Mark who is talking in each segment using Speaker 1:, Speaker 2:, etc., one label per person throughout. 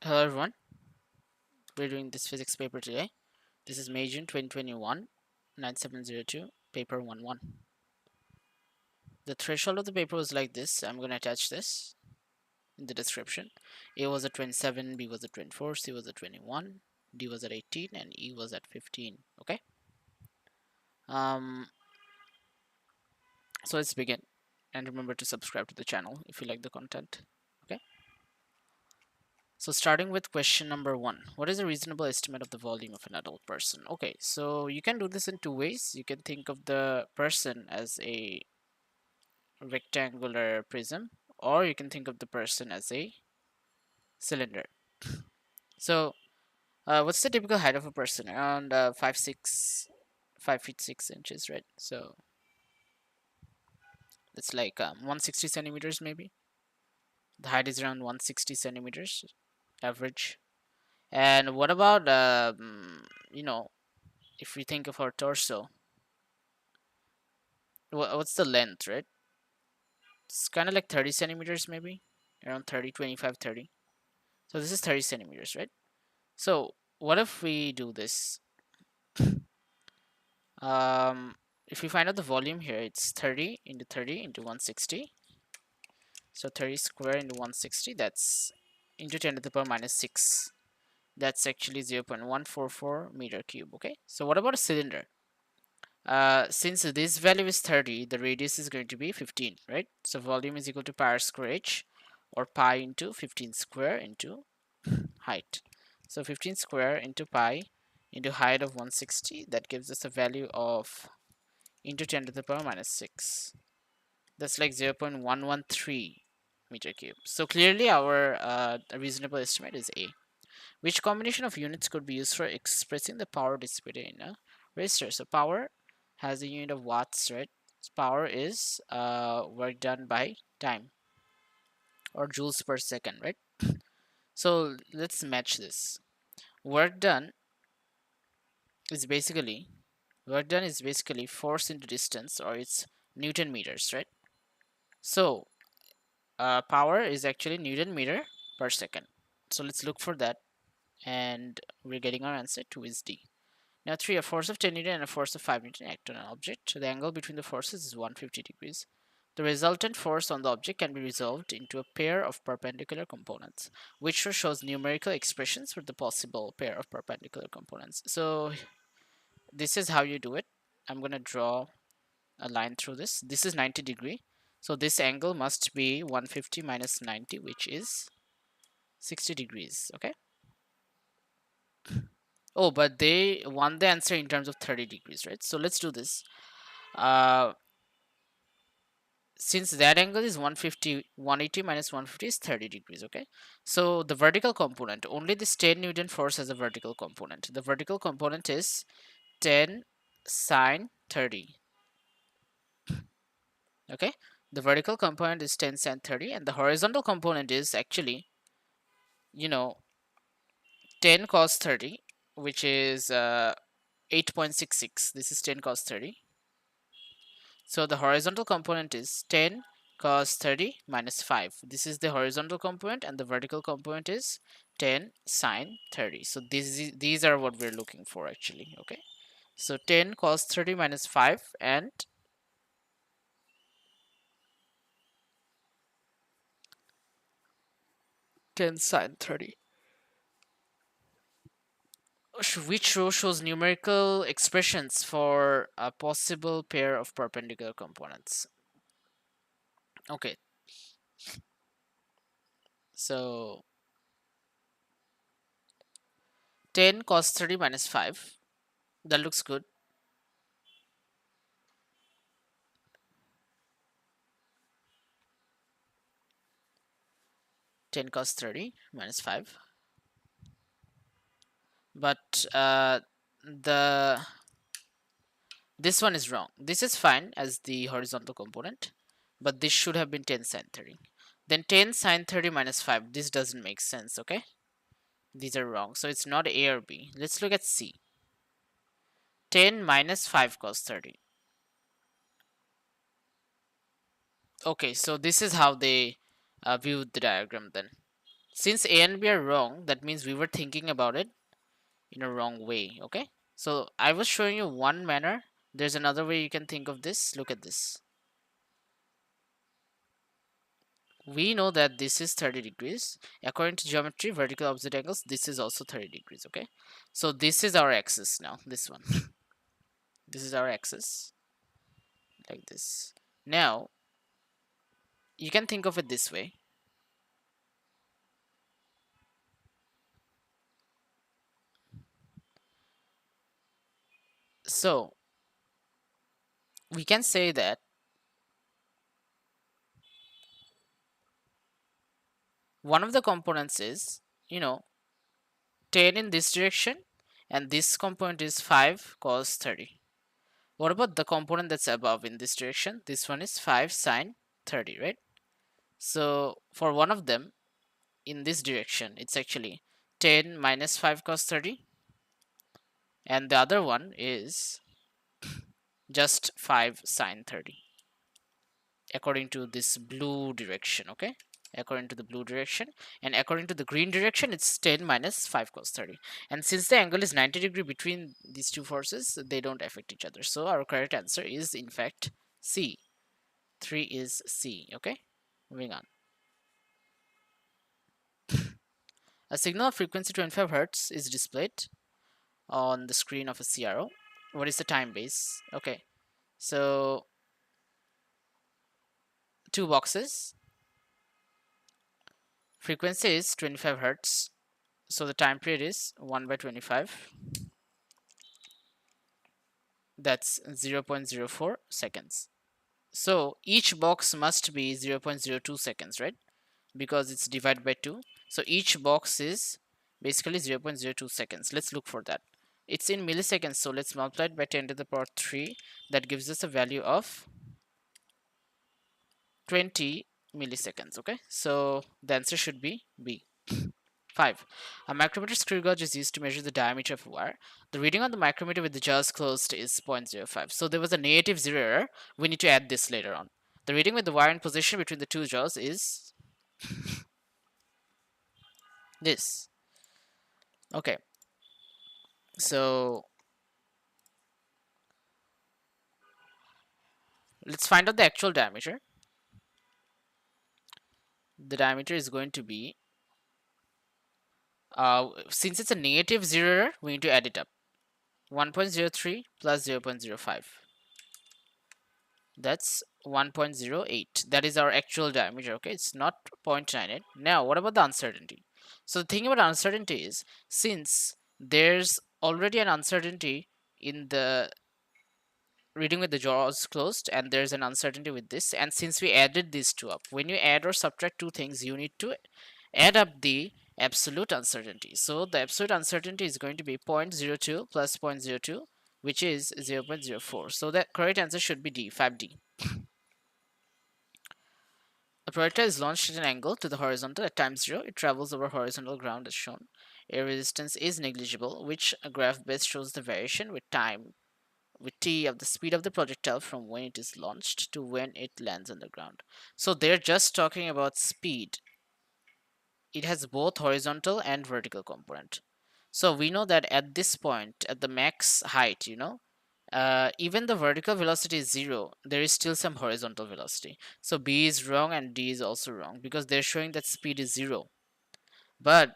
Speaker 1: Hello everyone, we're doing this physics paper today. This is May June 2021, 9702, paper 11. The threshold of the paper was like this. I'm going to attach this in the description. A was at 27, B was at 24, C was at 21, D was at 18, and E was at 15. Okay? Um, so let's begin. And remember to subscribe to the channel if you like the content. Okay? So starting with question number 1. What is a reasonable estimate of the volume of an adult person? Okay, so you can do this in two ways. You can think of the person as a rectangular prism, or you can think of the person as a cylinder. So what's the typical height of a person? Around 5 feet 6 inches, right? So it's like 160 centimeters maybe. The height is around 160 centimeters average. And what about if we think of our torso, what's the length, right? It's kind of like 30 centimeters maybe, around 30, 25, 30. So this is 30 centimeters, right? So what if we do this? Um, if we find out the volume here, it's 30 into 160. So 30 square into 160, that's into 10 to the power minus 6. That's actually 0.144 meter cube, okay? So what about a cylinder? Since this value is 30, the radius is going to be 15, right? So volume is equal to pi r square h, or pi into 15 square into height. So 15 square into pi into height of 160, that gives us a value of into 10 to the power minus 6. That's like 0.113 meter cube. So clearly our reasonable estimate is A. Which combination of units could be used for expressing the power dissipated in a resistor? So power has a unit of watts, right? Power is work done by time, or joules per second, right? So let's match this. Work done is basically force into distance, or it's Newton meters, right? So power is actually Newton meter per second. So let's look for that, and we're getting our answer. 2 is D. Now 3, a force of 10 Newton and a force of 5 Newton act on an object. The angle between the forces is 150 degrees. The resultant force on the object can be resolved into a pair of perpendicular components, which shows numerical expressions for the possible pair of perpendicular components. So this is how you do it. I'm going to draw a line through this. This is 90 degree. So this angle must be 150 minus 90, which is 60 degrees. Okay. Oh, but they want the answer in terms of 30 degrees, right? So let's do this. Uh, since that angle is 150, 180 minus 150 is 30 degrees, okay? So the vertical component, only this 10 Newton force has a vertical component. The vertical component is 10 sine 30, okay? The vertical component is 10 sine 30, and the horizontal component is actually, you know, 10 cos 30, which is 8.66. This is 10 cos 30. So the horizontal component is 10 cos 30 minus 5. This is the horizontal component, and the vertical component is 10 sine 30. So these are what we're looking for actually, okay? So 10 cos 30 minus 5 and 10 sine 30. Which row shows numerical expressions for a possible pair of perpendicular components? Okay, so 10 cos 30 minus 5. That looks good. 10 cos 30 minus 5. But the this one is wrong. This is fine as the horizontal component, but this should have been 10 sine 30. Then 10 sine 30 minus 5. This doesn't make sense, okay? These are wrong. So it's not A or B. Let's look at C. 10 minus 5 cos 30. Okay, so this is how they viewed the diagram then. Since A and B are wrong, that means we were thinking about it in a wrong way. Okay, so I was showing you one manner. There's another way you can think of this. Look at this. We know that this is 30 degrees. According to geometry, vertical opposite angles, this is also 30 degrees. Okay, so this is our axis now. This one. This is our axis, like this. Now you can think of it this way. So we can say that one of the components is, you know, 10 in this direction, and this component is 5 cos 30. What about the component that's above in this direction? This one is 5 sine 30, right? So for one of them in this direction, it's actually 10 minus 5 cos 30, and the other one is just 5 sine 30, according to this blue direction. Okay, according to the blue direction, and according to the green direction, it's 10 minus 5 cos 30. And since the angle is 90 degree between these two forces, they don't affect each other, so our correct answer is in fact C. 3 is C. Okay, moving on. A signal of frequency 25 hertz is displayed on the screen of a CRO. What is the time base? Okay, so two boxes. Frequency is 25 hertz, so the time period is 1 by 25. That's 0.04 seconds. So each box must be 0.02 seconds, right? Because it's divided by 2. So each box is basically 0.02 seconds. Let's look for that. It's in milliseconds, so let's multiply it by 10 to the power 3. That gives us a value of 20 milliseconds. Okay, so the answer should be B. 5. A micrometer screw gauge is used to measure the diameter of a wire. The reading on the micrometer with the jaws closed is 0.05. So there was a negative 0 error. We need to add this later on. The reading with the wire in position between the two jaws is this. Okay, so let's find out the actual diameter. The diameter is going to be, since it's a negative 0 error, we need to add it up. 1.03 plus 0.05. That's 1.08. That is our actual diameter. Okay, it's not 0.98. Now what about the uncertainty? So the thing about uncertainty is, since there's already an uncertainty in the reading with the jaws closed, and there's an uncertainty with this, and since we added these two up, when you add or subtract two things, you need to add up the absolute uncertainty. So the absolute uncertainty is going to be 0.02 plus 0.02, which is 0.04. So the correct answer should be D, 5D. A projectile is launched at an angle to the horizontal at time 0. It travels over horizontal ground as shown. Air resistance is negligible, which graph best shows the variation with time with t of the speed of the projectile from when it is launched to when it lands on the ground. So they're just talking about speed. It has both horizontal and vertical component. So we know that at this point, at the max height, even the vertical velocity is 0, there is still some horizontal velocity. So B is wrong and D is also wrong because they're showing that speed is 0. But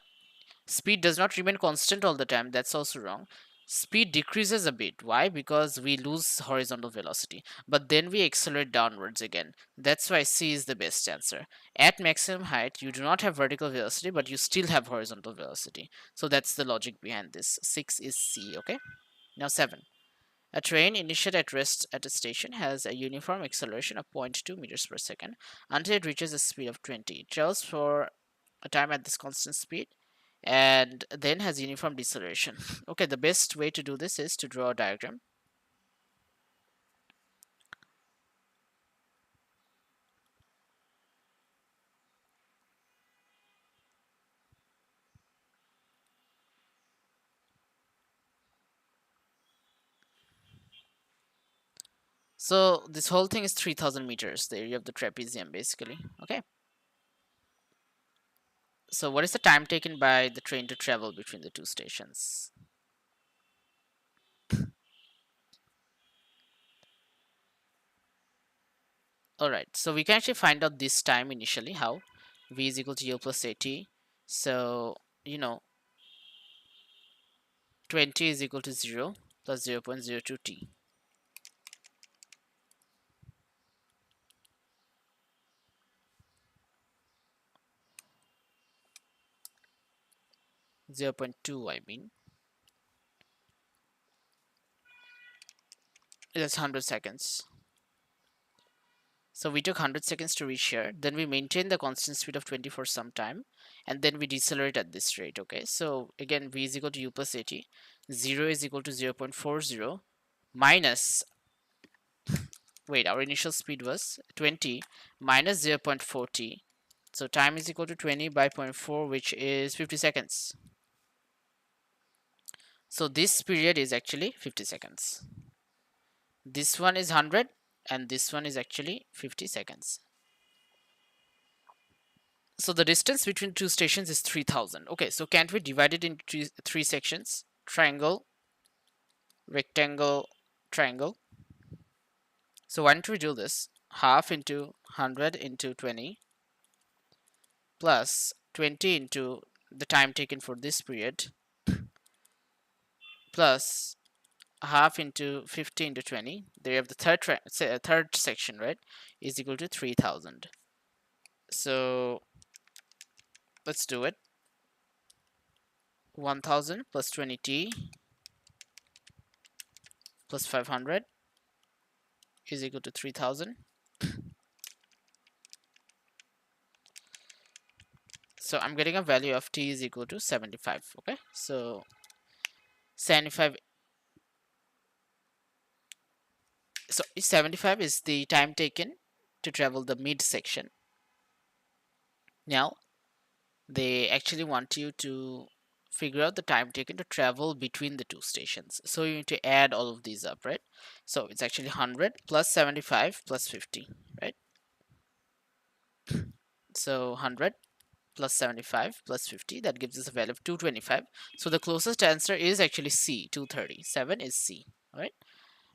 Speaker 1: speed does not remain constant all the time. That's also wrong. Speed decreases a bit. Why? Because we lose horizontal velocity, but then we accelerate downwards again. That's why C is the best answer. At maximum height, you do not have vertical velocity, but you still have horizontal velocity. So that's the logic behind this. 6 is C. Okay. Now 7. A train initiated at rest at a station has a uniform acceleration of 0.2 meters per second until it reaches a speed of 20. It travels for a time at this constant speed and then has uniform deceleration. Okay, the best way to do this is to draw a diagram. So this whole thing is 3000 meters, the area of the trapezium basically. Okay, So what is the time taken by the train to travel between the two stations? Alright, so we can actually find out this time initially. How? V is equal to U plus AT. So, you know, 20 is equal to 0 plus 0.02 t. 0.2, I mean. That's 100 seconds. So we took 100 seconds to reach here. Then we maintain the constant speed of 20 for some time. And then we decelerate at this rate, okay? So again, V is equal to U plus AT. 0 is equal to 0.40 minus, wait, our initial speed was 20 minus 0.40. So time is equal to 20 by 0.4, which is 50 seconds. So this period is actually 50 seconds. This one is 100 and this one is actually 50 seconds. So the distance between two stations is 3000. Okay, so can't we divide it into three sections? Triangle, rectangle, triangle. So why don't we do this? Half into 100 into 20 plus 20 into the time taken for this period plus half into 50 into 20. There you have the third section, right? Is equal to 3000. So let's do it. 1000 plus 20t plus 500 is equal to 3000. So I'm getting a value of t is equal to 75. Okay, so 75. So 75 is the time taken to travel the mid section. Now they actually want you to figure out the time taken to travel between the two stations. So you need to add all of these up, right? So it's actually 100 plus 75 plus 50, right? So 100 plus 75 plus 50, that gives us a value of 225. So the closest answer is actually C, 230. 7 is C, all right?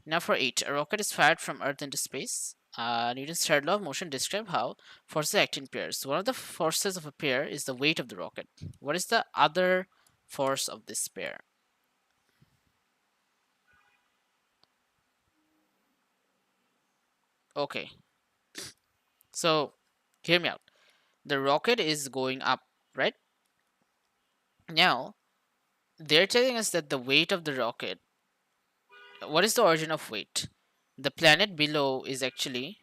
Speaker 1: Now for 8, a rocket is fired from Earth into space. Newton's third law of motion describes how forces act in pairs. One of the forces of a pair is the weight of the rocket. What is the other force of this pair? Okay, so hear me out. The rocket is going up, right? Now, they're telling us that the weight of the rocket, what is the origin of weight? The planet below is actually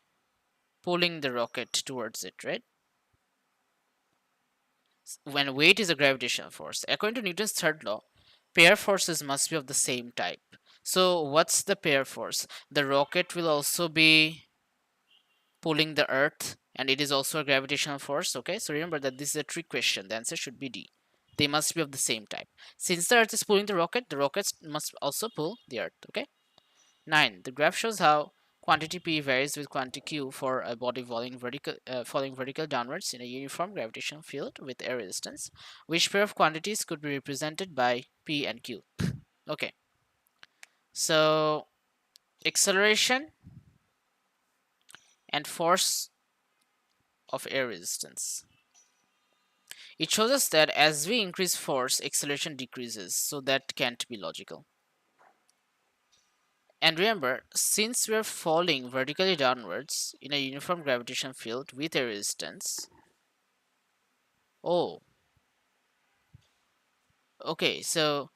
Speaker 1: pulling the rocket towards it, right? When weight is a gravitational force. According to Newton's third law, pair forces must be of the same type. So what's the pair force? The rocket will also be pulling the earth and it is also a gravitational force. Okay, so remember that this is a trick question. The answer should be D. They must be of the same type. Since the earth is pulling the rockets must also pull the earth. Okay. 9. The graph shows how quantity P varies with quantity Q for a body falling vertical downwards in a uniform gravitational field with air resistance. Which pair of quantities could be represented by P and Q? Okay, so acceleration and force of air resistance. It shows us that as we increase force, acceleration decreases, so that can't be logical. And remember, since we're falling vertically downwards in a uniform gravitational field with a resistance, oh, okay, so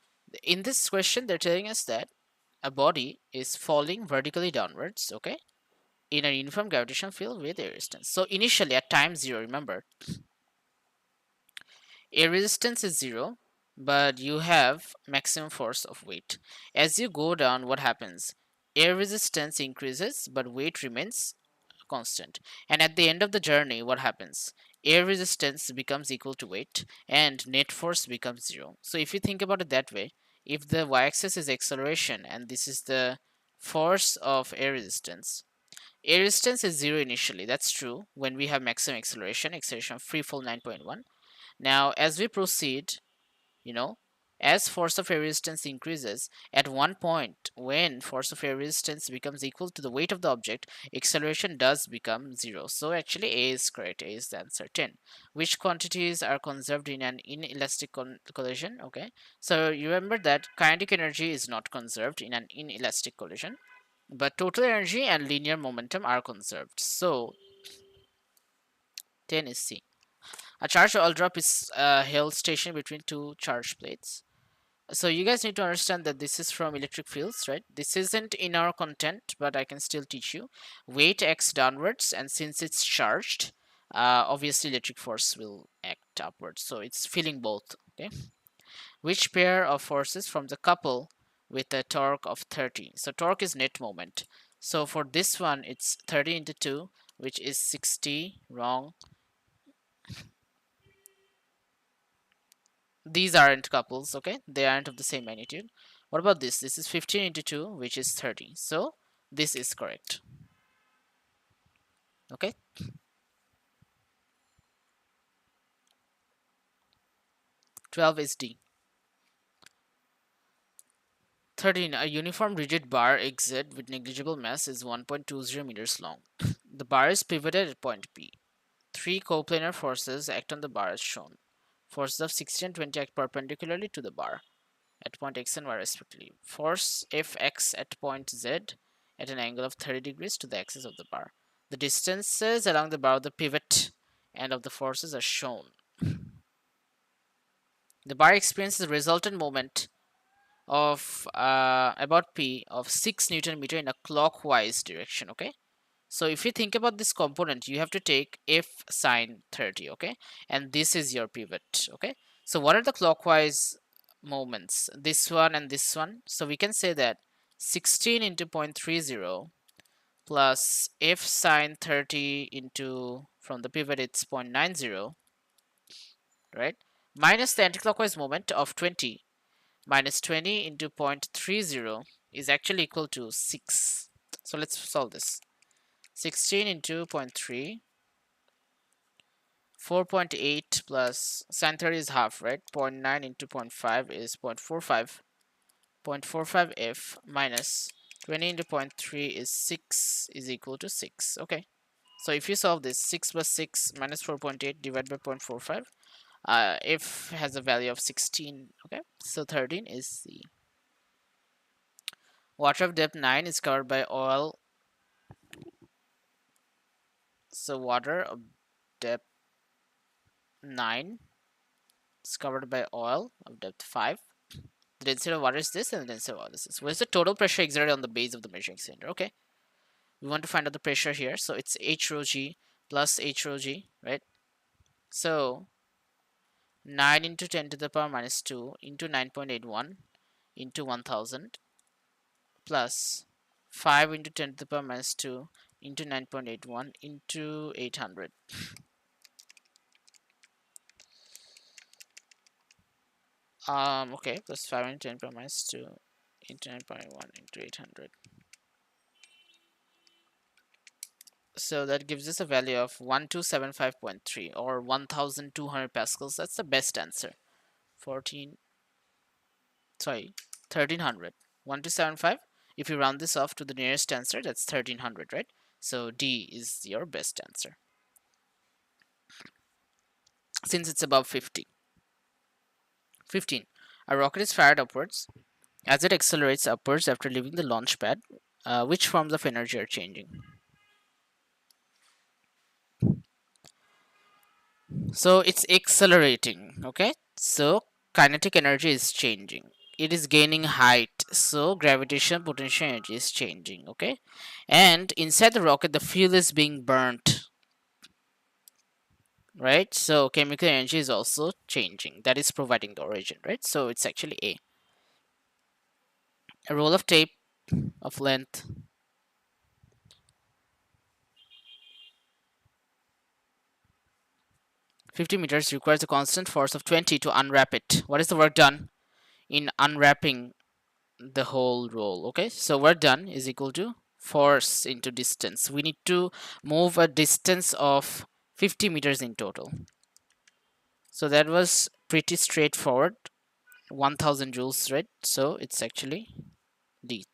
Speaker 1: in this question, they're telling us that a body is falling vertically downwards, okay, in a uniform gravitational field with a resistance. So initially at time 0, remember, air resistance is 0, but you have maximum force of weight. As you go down, what happens? Air resistance increases, but weight remains constant. And at the end of the journey, what happens? Air resistance becomes equal to weight and net force becomes 0. So if you think about it that way, if the y-axis is acceleration and this is the force of air resistance is 0 initially. That's true when we have maximum acceleration of free fall 9.1. Now, as we proceed, you know, as force of air resistance increases, at one point when force of air resistance becomes equal to the weight of the object, acceleration does become zero. So actually A is correct. A is the answer. 10. Which quantities are conserved in an inelastic collision? Okay, so you remember that kinetic energy is not conserved in an inelastic collision, but total energy and linear momentum are conserved. So 10 is C. A charge oil drop is held stationary between two charge plates. So you guys need to understand that this is from electric fields, right? This isn't in our content, but I can still teach you. Weight acts downwards, and since it's charged, obviously electric force will act upwards. So it's feeling both. Okay. Which pair of forces from the couple with a torque of 30? So torque is net moment. So for this one, it's 30 into 2, which is 60. Wrong. These aren't couples, okay? They aren't of the same magnitude. What about this? This is 15 into 2, which is 30. So this is correct. Okay? 12 is D. 13. A uniform rigid bar exit with negligible mass is 1.20 meters long. The bar is pivoted at point P. Three coplanar forces act on the bar as shown. Forces of 60 and 20 act perpendicularly to the bar at point X and Y respectively. Force Fx at point Z at an angle of 30 degrees to the axis of the bar. The distances along the bar of the pivot end of the forces are shown. The bar experiences a resultant moment of about P of 6 Newton meter in a clockwise direction. Okay, so if you think about this component, you have to take F sine 30. Okay, and this is your pivot. Okay, so what are the clockwise moments? This one and this one. So we can say that 16 into 0.30 plus F sine 30 into, from the pivot it's 0.90, right, minus the anticlockwise moment of 20 minus 20 into 0.30 is actually equal to 6. So let's solve this. 16 into 0.3, 4.8 plus sine 30 is half, right? 0.9 into 0.5 is 0.45. 0.45 f minus 20 into 0.3 is 6 is equal to 6. Okay. So if you solve this, 6 plus 6 minus 4.8 divided by 0.45, f has a value of 16. Okay. So 13 is C. Water of depth 9 is covered by oil. So water of depth 9 is covered by oil of depth 5. The density of water is this, and the density of oil is this. What is the total pressure exerted on the base of the measuring cylinder? Okay, we want to find out the pressure here. So it's H rho G plus H rho G, right? So 9 into 10 to the power minus 2 into 9.81 into 1000 plus 5 into 10 to the power minus 2 into 9.81 into 800. Okay, plus 5 into 10 power minus 2 into 9.1 into 800. So that gives us a value of 1275.3 or 1200 pascals. That's the best answer. 1300. 1275. If you round this off to the nearest answer, that's 1300, right? So D is your best answer since it's above 50. 15. A rocket is fired upwards. As it accelerates upwards after leaving the launch pad, which forms of energy are changing? So it's accelerating, okay? So kinetic energy is changing. It is gaining height, so gravitational potential energy is changing, okay? And inside the rocket, the fuel is being burnt, right? So chemical energy is also changing. That is providing the origin, right? So it's actually A. A roll of tape of length 50 meters requires a constant force of 20 to unwrap it. What is the work done in unwrapping the whole roll? Okay, so work done is equal to force into distance. We need to move a distance of 50 meters in total. So that was pretty straightforward. 1000 joules, right? So it's actually D.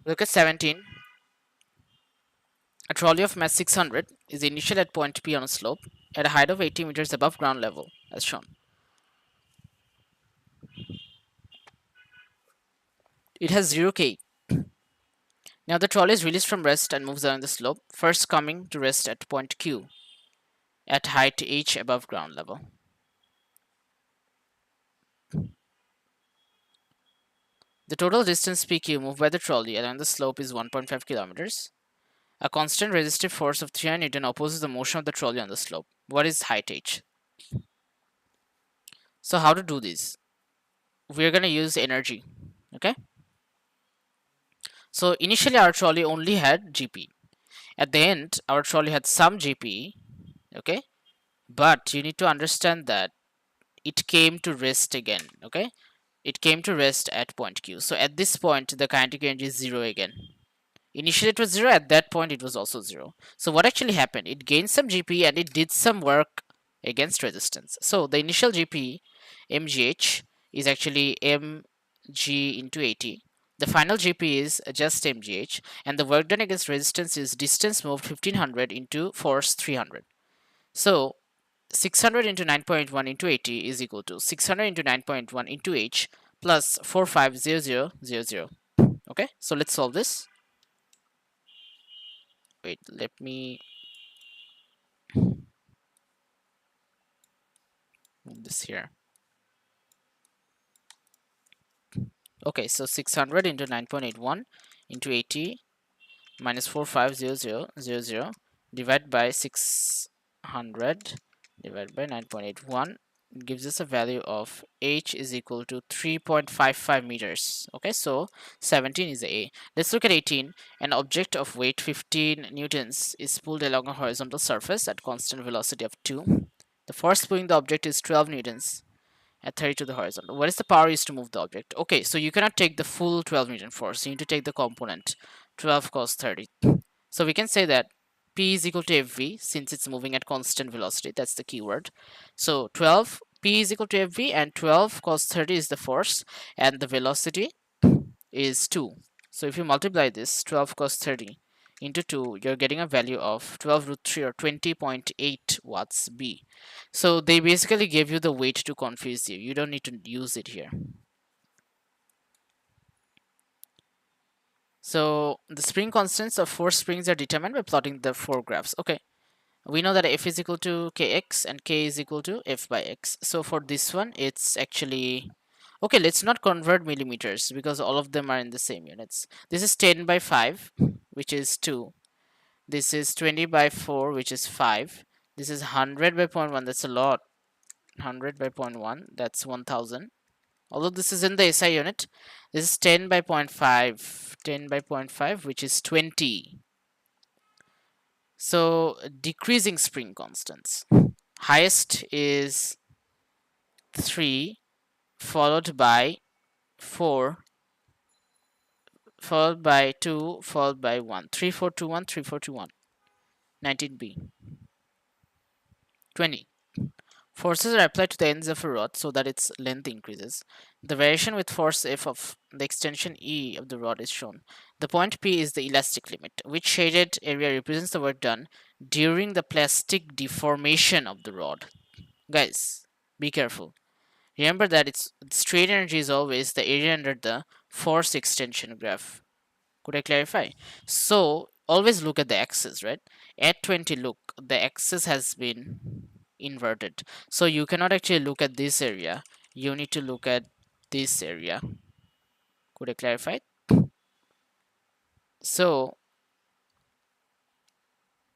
Speaker 1: Look at 17. A trolley of mass 600 is initial at point P on a slope at a height of 80 meters above ground level, as shown. It has 0 K. Now the trolley is released from rest and moves along the slope, first coming to rest at point Q at height H above ground level. The total distance PQ moved by the trolley along the slope is 1.5 kilometers. A constant resistive force of 300 Newton opposes the motion of the trolley on the slope. What is height H? So how to do this? We're going to use energy. Okay. So initially our trolley only had GP. At the end, our trolley had some GP. Okay. But you need to understand that it came to rest again. Okay. It came to rest at point Q. So at this point, the kinetic energy is 0 again. Initially it was 0, at that point it was also 0. So what actually happened? It gained some GP and it did some work against resistance. So the initial GP, mgh, is actually mg into 80. The final GP is just mgh, and the work done against resistance is distance moved 1500 into force 300. So 600 into 9.1 into 80 is equal to 600 into 9.1 into h plus 450000. Okay, so let's solve this. Wait, let me move this here. Okay, so 600 into 9.81 into 80 minus 450000 divided by 600 divided by 9.81 gives us a value of h is equal to 3.55 meters. Okay, so 17 is A. Let's look at 18. An object of weight 15 newtons is pulled along a horizontal surface at constant velocity of 2. The force pulling the object is 12 newtons at 30 to the horizontal. What is the power used to move the object? Okay, so you cannot take the full 12 Newton force. You need to take the component 12 cos 30. So we can say that P is equal to Fv since it's moving at constant velocity. That's the keyword. So 12 P is equal to Fv and 12 cos 30 is the force and the velocity is 2. So if you multiply this 12 cos 30 into 2, you're getting a value of 12 root 3 or 20.8 watts B. So they basically gave you the weight to confuse you. You don't need to use it here. So the spring constants of 4 springs are determined by plotting the 4 graphs. Okay, we know that F is equal to Kx and K is equal to F by X. So for this one, it's actually... Okay, let's not convert millimeters because all of them are in the same units. This is 10 by 5, which is 2. This is 20 by 4, which is 5. This is 100 by 0.1, that's a lot. 100 by 0.1, that's 1000. Although this is in the SI unit, this is 10 by 0.5. 10 by 0.5, which is 20. So decreasing spring constants. Highest is 3, followed by 4, followed by 2, followed by 1. 3, 4, 2, 1, 3, 4, 2, 1. 19b. 20. Forces are applied to the ends of a rod so that its length increases. The variation with force F of the extension E of the rod is shown. The point P is the elastic limit, which shaded area represents the work done during the plastic deformation of the rod. Guys, be careful. Remember that its strain energy is always the area under the force extension graph. Could I clarify? So always look at the axis, right? At 20, look, the axis has been inverted. So you cannot actually look at this area. You need to look at this area. Could I clarify? So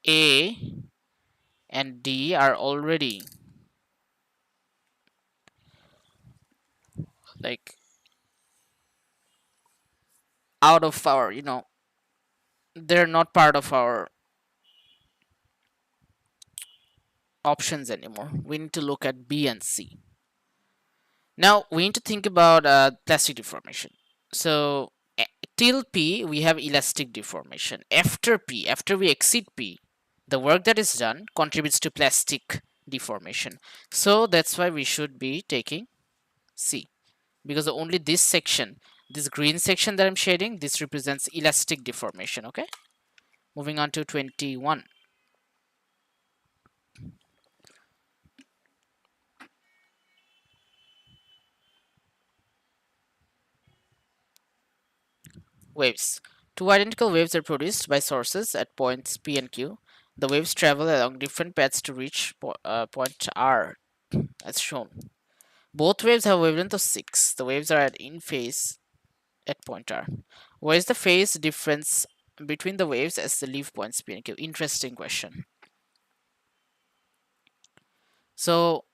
Speaker 1: A and D are already like out of our, they're not part of our options anymore. We need to look at B and C. Now we need to think about plastic deformation. So till P, we have elastic deformation. After P, after we exceed P, the work that is done contributes to plastic deformation. So that's why we should be taking C, because only this section, this green section that I'm shading, this represents elastic deformation. Okay, moving on to 21. Waves. Two identical waves are produced by sources at points P and Q. The waves travel along different paths to reach point R, as shown. Both waves have a wavelength of 6. The waves are in phase at point R. What is the phase difference between the waves as they leave points P and Q? Interesting question. So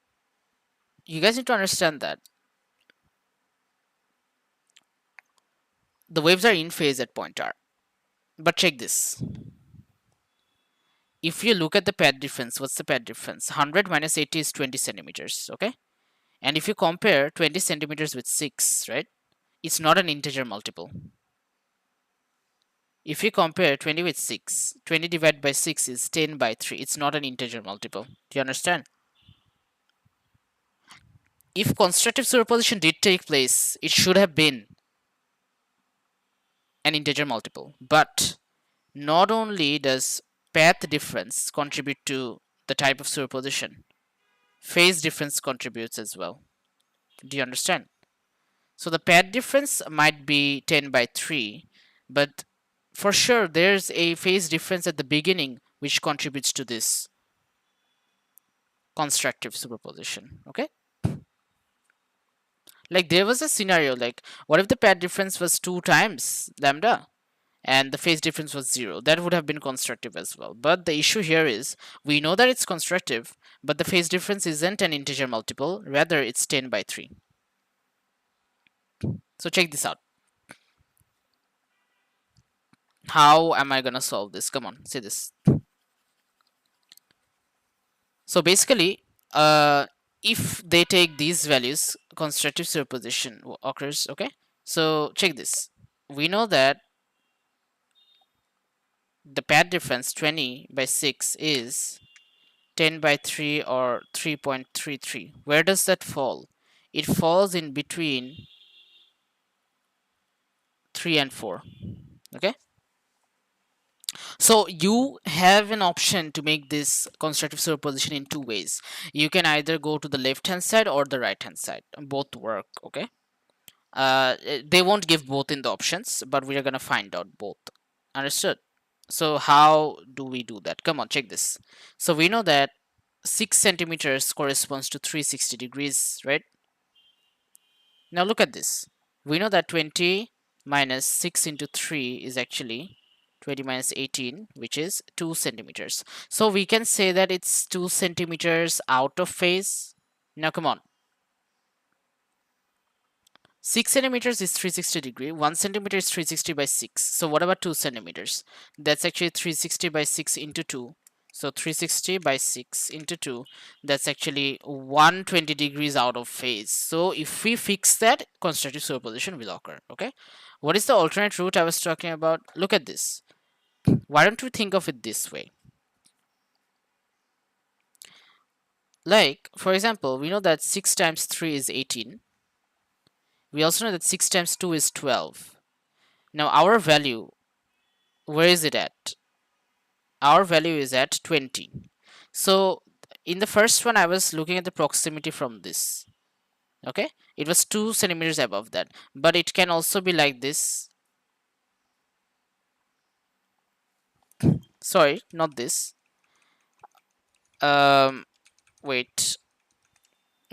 Speaker 1: you guys need to understand that the waves are in phase at point R. But check this. If you look at the path difference, what's the path difference? 100 minus 80 is 20 centimeters, okay? And if you compare 20 centimeters with 6, right? It's not an integer multiple. If you compare 20 with 6, 20 divided by 6 is 10 by 3. It's not an integer multiple. Do you understand? If constructive superposition did take place, it should have been an integer multiple. But not only does path difference contribute to the type of superposition, phase difference contributes as well. Do you understand? So the path difference might be 10 by 3, but for sure there's a phase difference at the beginning which contributes to this constructive superposition. Okay, like there was a scenario like, what if the path difference was 2 times lambda and the phase difference was 0? That would have been constructive as well. But the issue here is, we know that it's constructive, but the phase difference isn't an integer multiple, rather it's 10 by 3. So check this out. How am I gonna solve this? Come on, say this. So basically, if they take these values, constructive superposition occurs. Okay, so check this. We know that the path difference 20 by 6 is 10 by 3 or 3.33. Where does that fall? It falls in between 3 and 4. Okay, so you have an option to make this constructive superposition in two ways. You can either go to the left hand side or the right hand side. Both work. Okay, they won't give both in the options, but we are gonna find out both. Understood? So how do we do that? Come on, check this. So we know that 6 centimeters corresponds to 360 degrees, right? Now look at this. We know that 20 minus 6 into 3 is actually 20 minus 18, which is 2 centimeters. So we can say that it's 2 centimeters out of phase. Now come on. 6 centimeters is 360 degree. 1 centimeter is 360 by 6. So what about 2 centimeters? That's actually 360 by 6 into 2. So 360 by 6 into 2, that's actually 120 degrees out of phase. So if we fix that, constructive superposition will occur. Okay, what is the alternate route I was talking about? Look at this. Why don't we think of it this way? Like, for example, we know that 6 times 3 is 18. We also know that 6 times 2 is 12. Now our value, where is it at? Our value is at 20. So in the first one, I was looking at the proximity from this. Okay, it was 2 centimeters above that, but it can also be like this. Sorry, not this. Wait.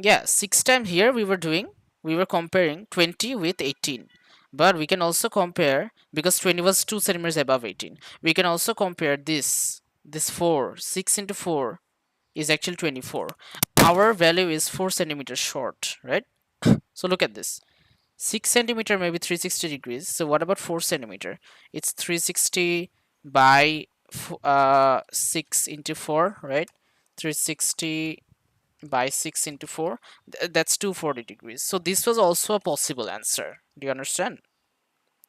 Speaker 1: Yeah, 6 times here we were comparing 20 with 18. But we can also compare, because 20 was 2 centimeters above 18. We can also compare this 4. 6 into 4 is actually 24. Our value is 4 centimeters short, right? So look at this. 6 centimeter maybe 360 degrees. So what about 4 centimeter? It's 360 by 6 into 4, right? 360 by 6 into 4. That's 240 degrees. So this was also a possible answer. Do you understand?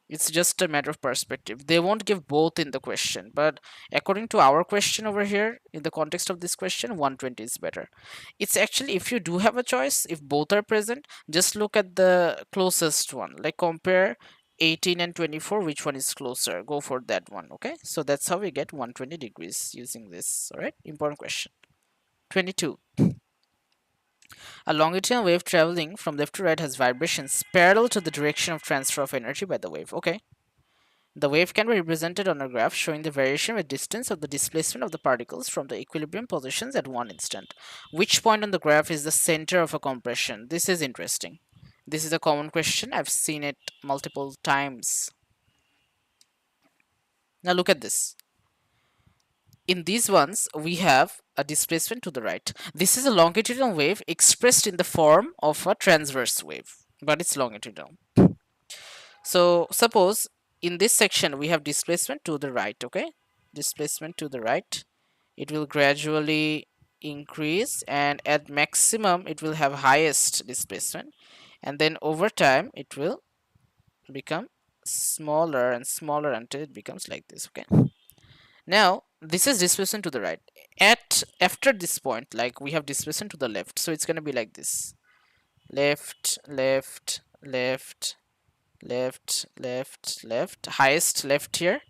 Speaker 1: It's just a matter of perspective. They won't give both in the question, but according to our question over here, in the context of this question, 120 is better. It's actually, if you do have a choice, if both are present, just look at the closest one. Like compare 18 and 24, which one is closer? Go for that one, okay? So that's how we get 120 degrees using this, all right? Important question. 22. A longitudinal wave traveling from left to right has vibrations parallel to the direction of transfer of energy by the wave. Okay. The wave can be represented on a graph showing the variation with distance of the displacement of the particles from the equilibrium positions at one instant. Which point on the graph is the center of a compression? This is interesting. This is a common question. I've seen it multiple times. Now look at this. In these ones, we have a displacement to the right. This is a longitudinal wave expressed in the form of a transverse wave, but it's longitudinal. So suppose in this section we have displacement to the right, okay? Displacement to the right. It will gradually increase, and at maximum it will have highest displacement, and then over time it will become smaller and smaller until it becomes like this, okay? Now this is displacement to the right. At after this point, like we have displacement to the left, so it's going to be like this: left, left, left, left, left, left, highest left here,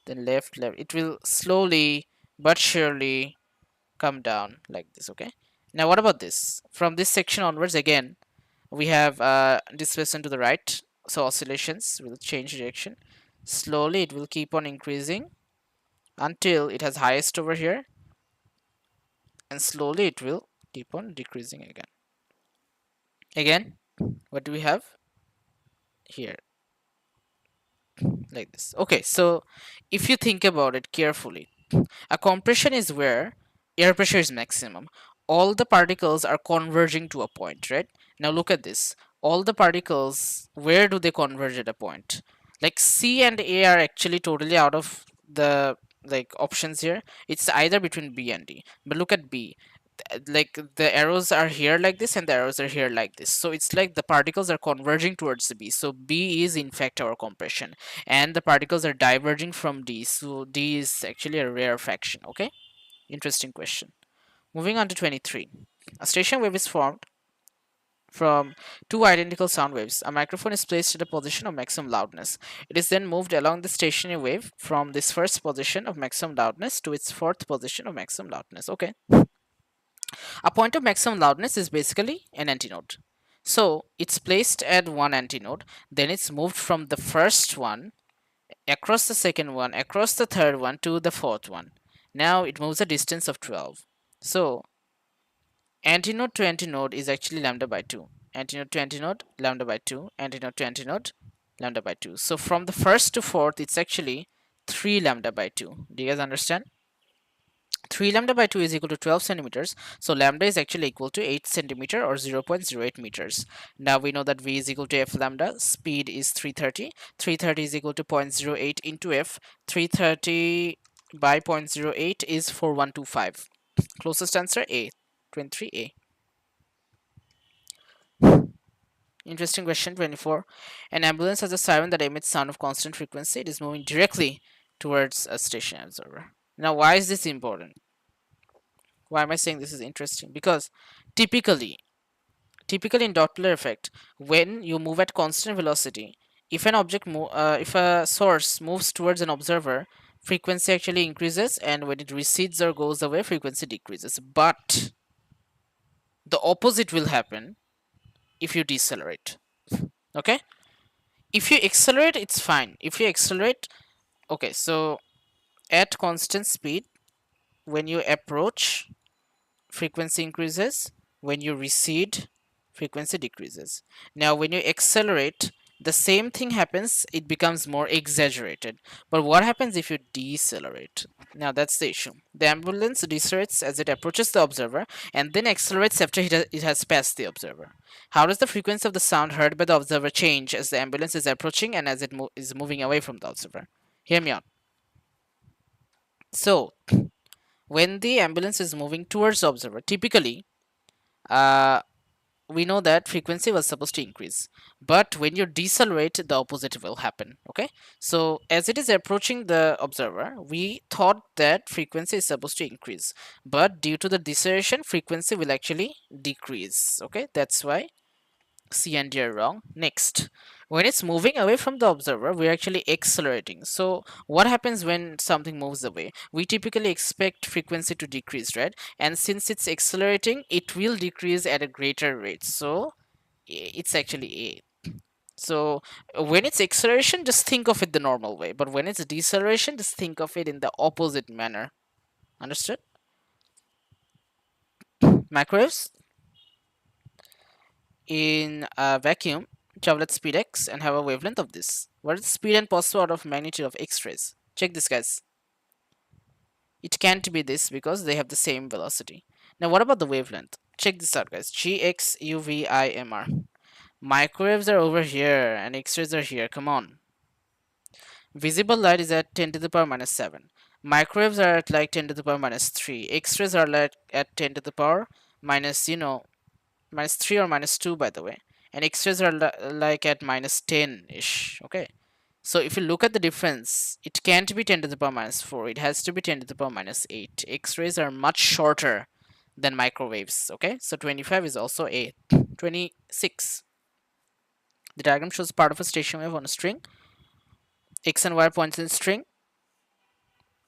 Speaker 1: then left, left. It will slowly but surely come down like this, okay? Now what about this? From this section onwards, again we have displacement to the right, so oscillations will change direction. Slowly it will keep on increasing until it has highest over here, and slowly it will keep on decreasing again. What do we have here? Like this. Okay, so if you think about it carefully, a compression is where air pressure is maximum. All the particles are converging to a point, right? Now look at this. All the particles, where do they converge at a point? Like C and A are actually totally out of the like options here. It's either between B and D. But look at B. Like the arrows are here like this and the arrows are here like this, so it's like the particles are converging towards the B, so B is in fact our compression, and the particles are diverging from D, so D is actually a rarefaction. Okay, interesting question. Moving on to 23. A station wave is formed from two identical sound waves. A microphone is placed at a position of maximum loudness. It is then moved along the stationary wave from this first position of maximum loudness to its fourth position of maximum loudness. Okay, a point of maximum loudness is basically an antinode. So it's placed at one antinode, then it's moved from the first one across the second one, across the third one to the fourth one. Now it moves a distance of 12. So antinode to antinode is actually lambda by 2. Antinode to antinode, lambda by 2. Antinode to antinode, lambda by 2. So from the first to fourth, it's actually 3 lambda by 2. Do you guys understand? 3 lambda by 2 is equal to 12 centimeters, so lambda is actually equal to 8 centimeter or 0.08 meters. Now we know that v is equal to f lambda, speed is 330. 330 is equal to 0.08 into f. 330 by 0.08 is 4125. Closest answer A, 23A. Interesting question 24. An ambulance has a siren that emits sound of constant frequency. It is moving directly towards a station observer. Now why is this important? Why am I saying this is interesting? Because typically in Doppler effect, when you move at constant velocity, if if a source moves towards an observer, frequency actually increases, and when it recedes or goes away, frequency decreases. But the opposite will happen if you decelerate. Okay, if you accelerate, it's fine. If you accelerate, okay, so at constant speed, when you approach, frequency increases. When you recede, frequency decreases. Now when you accelerate, the same thing happens, it becomes more exaggerated. But what happens if you decelerate? Now that's the issue. The ambulance decelerates as it approaches the observer and then accelerates after it has passed the observer. How does the frequency of the sound heard by the observer change as the ambulance is approaching and as it is moving away from the observer? Hear me out. So when the ambulance is moving towards the observer, typically uh, we know that frequency was supposed to increase, but when you decelerate, the opposite will happen. Okay, so as it is approaching the observer, we thought that frequency is supposed to increase, but due to the deceleration, frequency will actually decrease. Okay, that's why C and D are wrong. Next, when it's moving away from the observer, we're actually accelerating. So what happens when something moves away? We typically expect frequency to decrease, right? And since it's accelerating, it will decrease at a greater rate. So it's actually A. So when it's acceleration, just think of it the normal way. But when it's deceleration, just think of it in the opposite manner. Understood? Microwaves in a vacuum travel at speed x and have a wavelength of this. What is the speed and possible order of magnitude of x-rays? Check this, guys. It can't be this because they have the same velocity. Now, what about the wavelength? Check this out, guys. Gx UVIMR. Microwaves are over here and x-rays are here. Come on. Visible light is at 10 to the power minus 7. Microwaves are at like 10 to the power minus 3. X-rays are like at 10 to the power minus, minus 3 or minus 2, by the way. And x-rays are like at minus 10-ish. Okay. So if you look at the difference, it can't be 10 to the power minus 4. It has to be 10 to the power minus 8. X-rays are much shorter than microwaves. Okay. So 25 is also A. 26. The diagram shows part of a station wave on a string. X and Y points in string.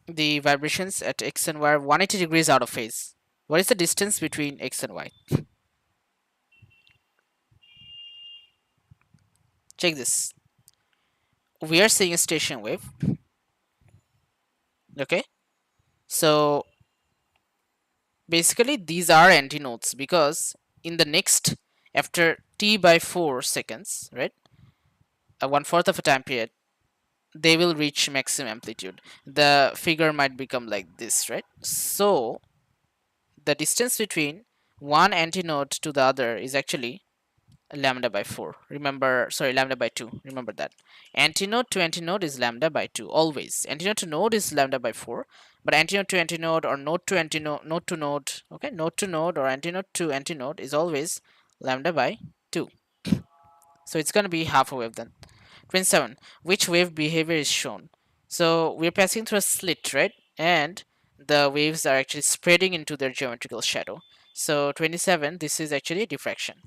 Speaker 1: The vibrations at X and Y are 180 degrees out of phase. What is the distance between X and Y? Check this. We are seeing a station wave. Okay. So basically these are antinodes because in the next, after t by 4 seconds, right, 1/4 of a time period, they will reach maximum amplitude. The figure might become like this, right? So the distance between one antinode to the other is actually lambda by 4. Remember, sorry, lambda by 2. Remember that. Antinode to antinode is lambda by 2. Always. Antinode to node is lambda by 4. But antinode to antinode or node to antinode, node to node, okay, node to node or antinode to antinode is always lambda by 2. So it's going to be half a wave then. 27. Which wave behavior is shown? So we're passing through a slit, right? And the waves are actually spreading into their geometrical shadow. So 27, this is actually diffraction.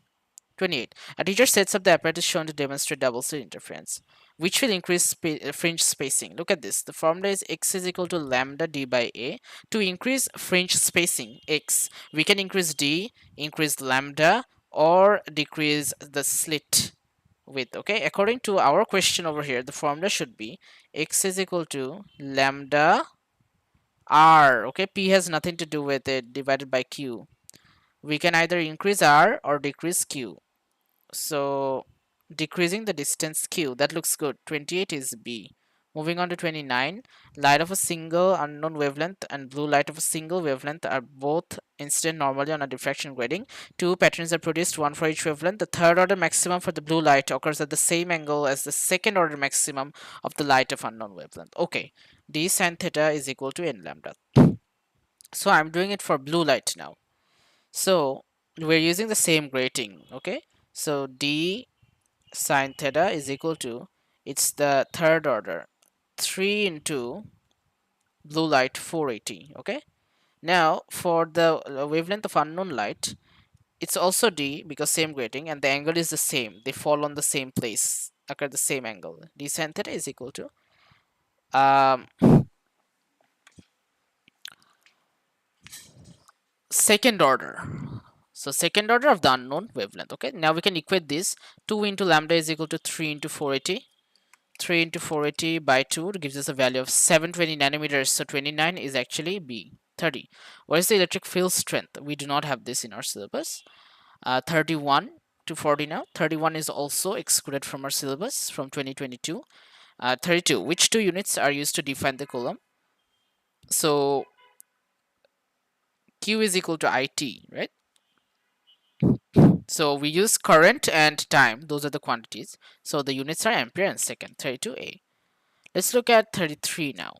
Speaker 1: 28. A teacher sets up the apparatus shown to demonstrate double slit interference, which will increase fringe spacing. Look at this. The formula is x is equal to lambda d by a. To increase fringe spacing, x, we can increase d, increase lambda, or decrease the slit width. Okay, according to our question over here, the formula should be x is equal to lambda r. Okay, p has nothing to do with it, divided by q. We can either increase r or decrease q. So decreasing the distance q, that looks good. 28 is B. Moving on to 29, light of a single unknown wavelength and blue light of a single wavelength are both incident normally on a diffraction grating. Two patterns are produced, one for each wavelength. The third order maximum for the blue light occurs at the same angle as the second order maximum of the light of unknown wavelength. Okay, d sine theta is equal to n lambda. So I'm doing it for blue light now. So we're using the same grating. Okay, so d sine theta is equal to, it's the third order, 3 into blue light 480. Okay, now for the wavelength of unknown light, it's also d because same grating and the angle is the same, they fall on the same place, occur the same angle. D sine theta is equal to um, second order. So second order of the unknown wavelength. Okay, now we can equate this. 2 into lambda is equal to 3 into 480. 3 into 480 by 2 gives us a value of 720 nanometers. So 29 is actually B. 30. What is the electric field strength? We do not have this in our syllabus. 31 to 40 now. 31 is also excluded from our syllabus from 2022. 32. Which two units are used to define the coulomb? So Q is equal to IT, right? So we use current and time. Those are the quantities. So the units are ampere and second. 32A. Let's look at 33 now.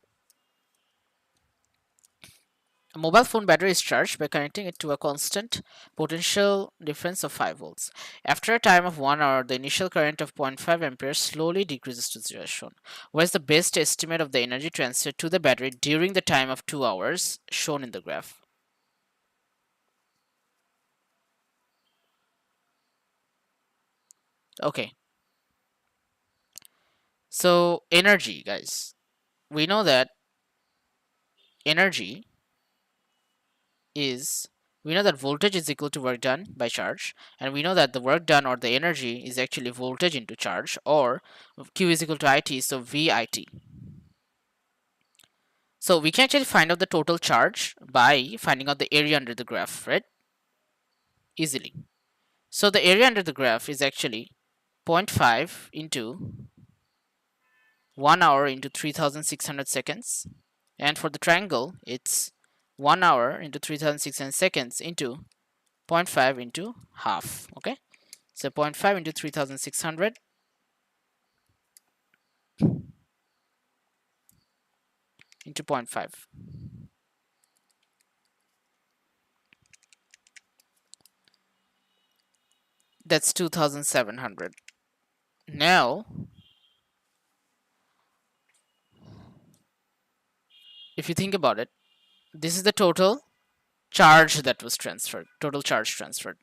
Speaker 1: A mobile phone battery is charged by connecting it to a constant potential difference of 5 volts. After a time of 1 hour, the initial current of 0.5 amperes slowly decreases to 0 as shown. What is the best estimate of the energy transferred to the battery during the time of 2 hours shown in the graph? Okay, so energy, guys. We know that energy is we know that voltage is equal to work done by charge, and we know that the work done or the energy is actually voltage into charge, or Q is equal to IT, so VIT. So we can actually find out the total charge by finding out the area under the graph, right? Easily. So the area under the graph is actually 0.5 into 1 hour into 3600 seconds, and for the triangle it's 1 hour into 3600 seconds into 0.5 into half. Okay, so 0.5 into 3600 into 0.5, that's 2700. Now if you think about it, this is the total charge that was transferred, total charge transferred.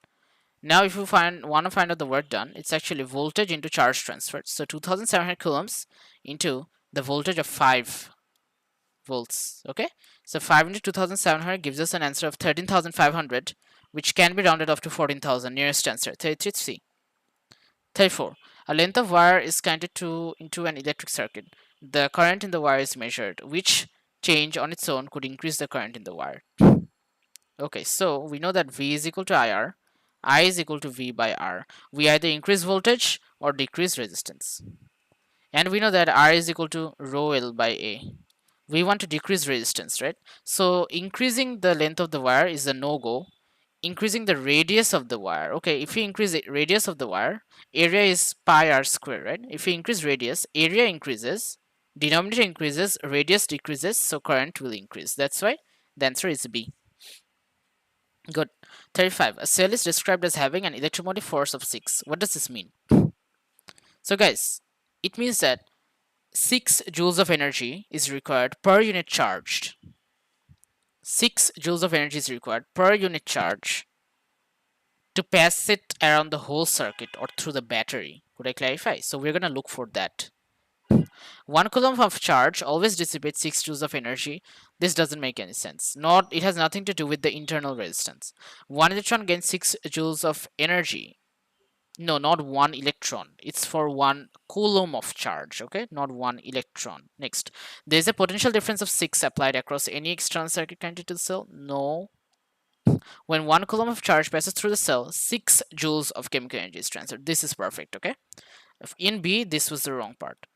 Speaker 1: Now if you want to find out the work done, it's actually voltage into charge transferred. So 2700 coulombs into the voltage of 5 volts. Okay, so 5 into 2700 gives us an answer of 13,500, which can be rounded off to 14,000. Nearest answer 33C. 34. A length of wire is connected into an electric circuit. The current in the wire is measured. Which change on its own could increase the current in the wire? Okay, so we know that V is equal to IR, I is equal to V by R. We either increase voltage or decrease resistance. And we know that R is equal to rho L by A. We want to decrease resistance, right? So increasing the length of the wire is a no-go. Increasing the radius of the wire. Okay, if we increase the radius of the wire, area is pi r square, right? If we increase radius, area increases, denominator increases, radius decreases, so current will increase. That's why the answer is B. Good. 35. A cell is described as having an electromotive force of 6. What does this mean? So guys, it means that 6 joules of energy is required per unit charged. 6 joules of energy is required per unit charge to pass it around the whole circuit or through the battery. Could I clarify? So we're going to look for that. 1 coulomb of charge always dissipates 6 joules of energy. This doesn't make any sense. It has nothing to do with the internal resistance. 1 electron gains 6 joules of energy. No, not 1 electron. It's for 1 coulomb of charge, okay? Not 1 electron. Next, there's a potential difference of 6 applied across any external circuit connected to the cell. No. When 1 coulomb of charge passes through the cell, 6 joules of chemical energy is transferred. This is perfect, okay? In B, this was the wrong part.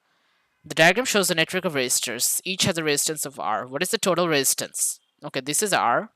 Speaker 1: The diagram shows a network of resistors. Each has a resistance of R. What is the total resistance? Okay, this is R.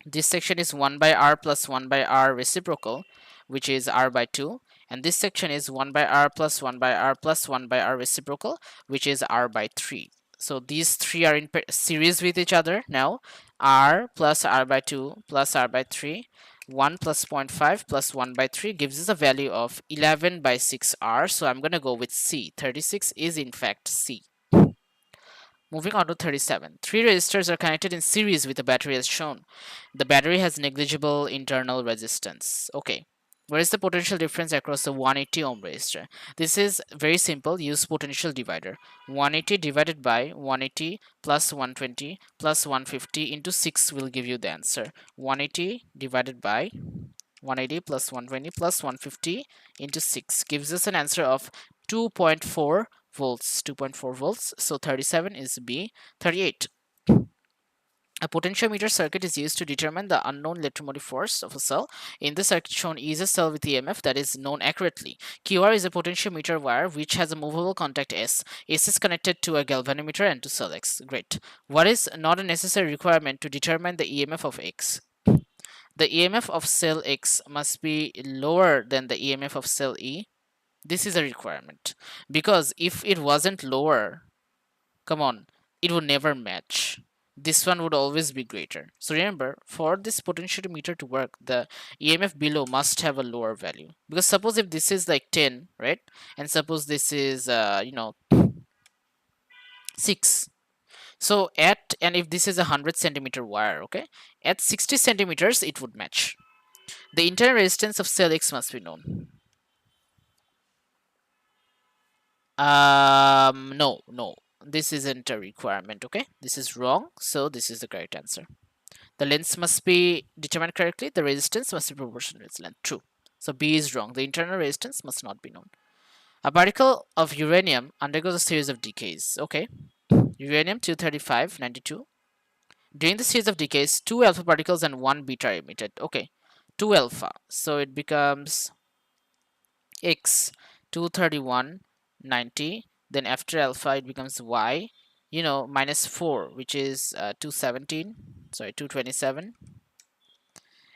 Speaker 1: This section is 1 by R plus 1 by R reciprocal, which is R by 2. And this section is 1 by R plus 1 by R plus 1 by R reciprocal, which is R by 3. So these three are in series with each other now. R plus R by 2 plus R by 3. 1 plus 0.5 plus 1 by 3 gives us a value of 11 by 6R. So I'm going to go with C. 36 is in fact C. Moving on to 37. 3 resistors are connected in series with the battery as shown. The battery has negligible internal resistance. Okay. Where is the potential difference across the 180 ohm resistor? This is very simple. Use potential divider. 180 divided by 180 plus 120 plus 150 into 6 will give you the answer. 180 divided by 180 plus 120 plus 150 into 6 gives us an answer of 2.4 volts. 2.4 volts. So 37 is B. 38. A potentiometer circuit is used to determine the unknown electromotive force of a cell. In this circuit shown is a cell with EMF that is known accurately. QR is a potentiometer wire which has a movable contact S. S is connected to a galvanometer and to cell X. Great. What is not a necessary requirement to determine the EMF of X? The EMF of cell X must be lower than the EMF of cell E. This is a requirement. Because if it wasn't lower, come on, it would never match. this one would always be greater. So remember, for this potentiometer to work, the EMF below must have a lower value. Because suppose if this is like 10, right? And suppose this is, 6. So and if this is a 100 centimeter wire, okay? At 60 centimeters, it would match. The internal resistance of cell X must be known. No. This isn't a requirement, okay? This is wrong, so this is the correct answer. The length must be determined correctly. The resistance must be proportional to its length. True. So B is wrong. The internal resistance must not be known. A particle of uranium undergoes a series of decays. Okay. Uranium 235, 92. During the series of decays, 2 alpha particles and 1 beta are emitted. Okay. 2 alpha. So it becomes X 231, 90. Then after alpha, it becomes Y, minus 4, which is 217. Sorry, 227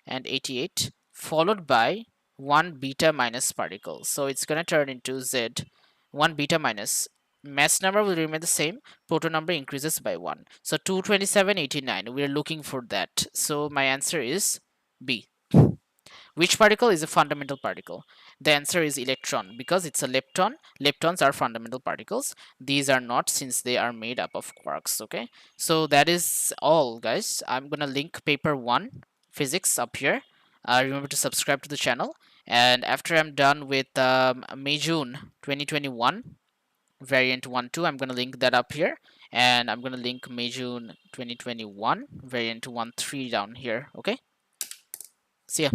Speaker 1: and 88, followed by 1 beta minus particle. So it's going to turn into Z, 1 beta minus. Mass number will remain the same, proton number increases by 1. So 227, 89, we're looking for that. So my answer is B. Which particle is a fundamental particle? The answer is electron, because it's a lepton. Leptons are fundamental particles. These are not, since they are made up of quarks. Okay, so that is all, guys. I'm gonna link paper 1 physics up here. Remember to subscribe to the channel, and after I'm done with May-June 2021 variant 1-2, I'm gonna link that up here, and I'm gonna link May-June 2021 variant 1-3 down here. Okay, see ya.